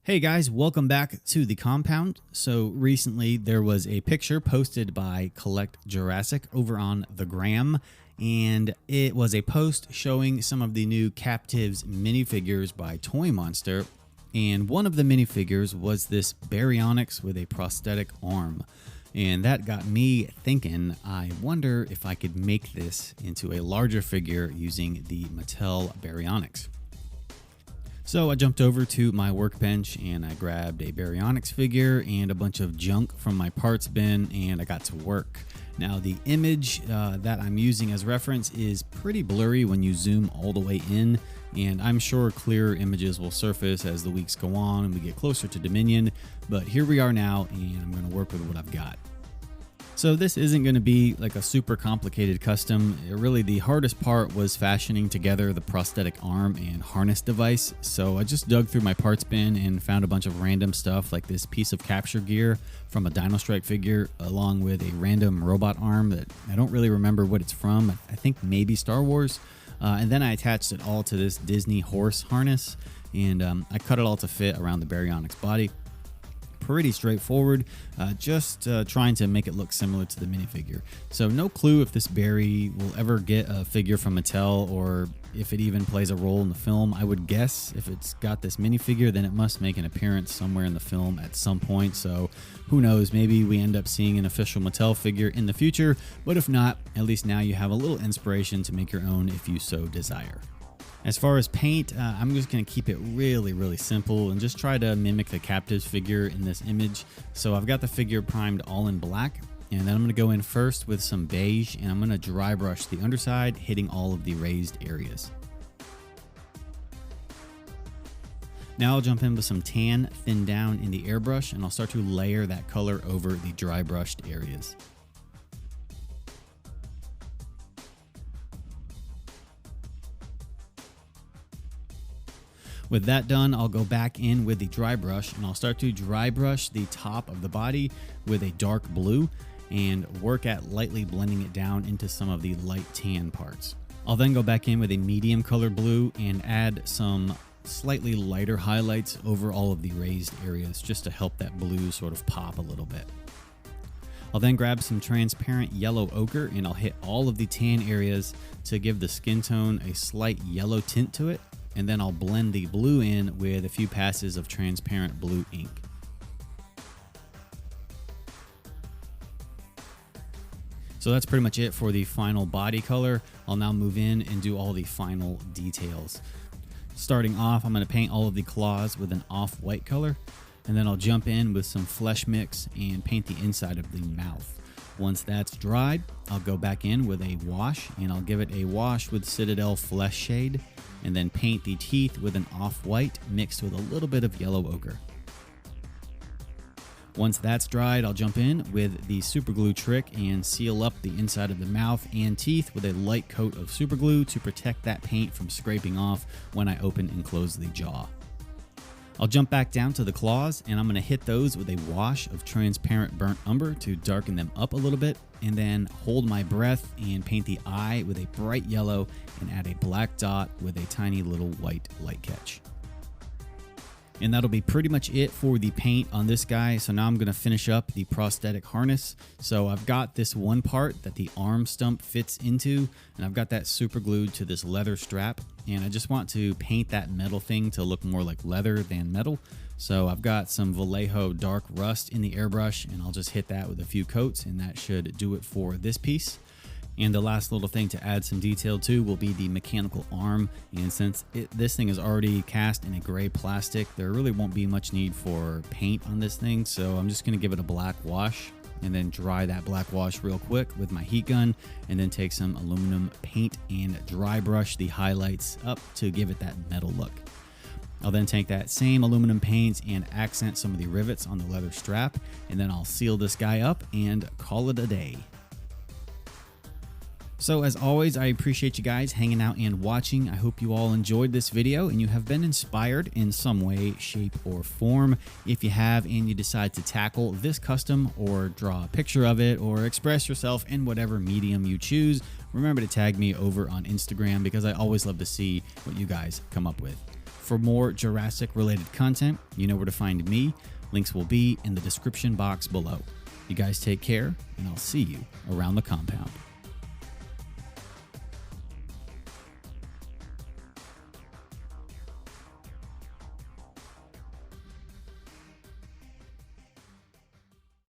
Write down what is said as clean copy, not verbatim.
Hey guys, welcome back to the compound. So recently there was a picture posted by Collect Jurassic over on the gram, and it was a post showing some of the new Captives minifigures by Toy Monster, and one of the minifigures was this Baryonyx with a prosthetic arm. And that got me thinking, I wonder if I could make this into a larger figure using the Mattel Baryonyx. So I jumped over to my workbench and I grabbed a Baryonyx figure and a bunch of junk from my parts bin, and I got to work. Now the image that I'm using as reference is pretty blurry when you zoom all the way in, and I'm sure clearer images will surface as the weeks go on and we get closer to Dominion, but here we are now and I'm going to work with what I've got. So this isn't going to be like a super complicated custom. Really, the hardest part was fashioning together the prosthetic arm and harness device. So I just dug through my parts bin and found a bunch of random stuff like this piece of capture gear from a Dino Strike figure, along with a random robot arm that I don't really remember what it's from. I think maybe Star Wars. And then I attached it all to this Disney horse harness, and I cut it all to fit around the Baryonyx body. Pretty straightforward, just trying to make it look similar to the minifigure. So no clue if this Barry will ever get a figure from Mattel or if it even plays a role in the film. I would guess if it's got this minifigure, then it must make an appearance somewhere in the film at some point. So who knows, maybe we end up seeing an official Mattel figure in the future, but if not, at least now you have a little inspiration to make your own if you so desire. As far as paint, I'm just going to keep it really simple and just try to mimic the Captives figure in this image. So I've got the figure primed all in black, and then I'm going to go in first with some beige, and I'm going to dry brush the underside, hitting all of the raised areas. Now I'll jump in with some tan, thin down in the airbrush, and I'll start to layer that color over the dry brushed areas. With that done, I'll go back in with the dry brush and I'll start to dry brush the top of the body with a dark blue and work at lightly blending it down into some of the light tan parts. I'll then go back in with a medium colored blue and add some slightly lighter highlights over all of the raised areas just to help that blue sort of pop a little bit. I'll then grab some transparent yellow ochre and I'll hit all of the tan areas to give the skin tone a slight yellow tint to it. And then I'll blend the blue in with a few passes of transparent blue ink. So that's pretty much it for the final body color. I'll now move in and do all the final details. Starting off, I'm going to paint all of the claws with an off-white color, and then I'll jump in with some flesh mix and paint the inside of the mouth. Once that's dried, I'll go back in with a wash, and I'll give it a wash with Citadel Flesh Shade, and then paint the teeth with an off-white mixed with a little bit of yellow ochre. Once that's dried, I'll jump in with the super glue trick and seal up the inside of the mouth and teeth with a light coat of super glue to protect that paint from scraping off when I open and close the jaw. I'll jump back down to the claws and I'm going to hit those with a wash of transparent burnt umber to darken them up a little bit, and then hold my breath and paint the eye with a bright yellow and add a black dot with a tiny little white light catch. And that'll be pretty much it for the paint on this guy. So now I'm going to finish up the prosthetic harness. So I've got this one part that the arm stump fits into, and I've got that super glued to this leather strap. And I just want to paint that metal thing to look more like leather than metal. So I've got some Vallejo dark rust in the airbrush, and I'll just hit that with a few coats, and that should do it for this piece. And the last little thing to add some detail to will be the mechanical arm. And since this thing is already cast in a gray plastic, there really won't be much need for paint on this thing. So I'm just going to give it a black wash and then dry that black wash real quick with my heat gun, and then take some aluminum paint and dry brush the highlights up to give it that metal look. I'll then take that same aluminum paint and accent some of the rivets on the leather strap, and then I'll seal this guy up and call it a day. So as always, I appreciate you guys hanging out and watching. I hope you all enjoyed this video and you have been inspired in some way, shape, or form. If you have and you decide to tackle this custom or draw a picture of it or express yourself in whatever medium you choose, remember to tag me over on Instagram because I always love to see what you guys come up with. For more Jurassic related content, you know where to find me. Links will be in the description box below. You guys take care, and I'll see you around the compound.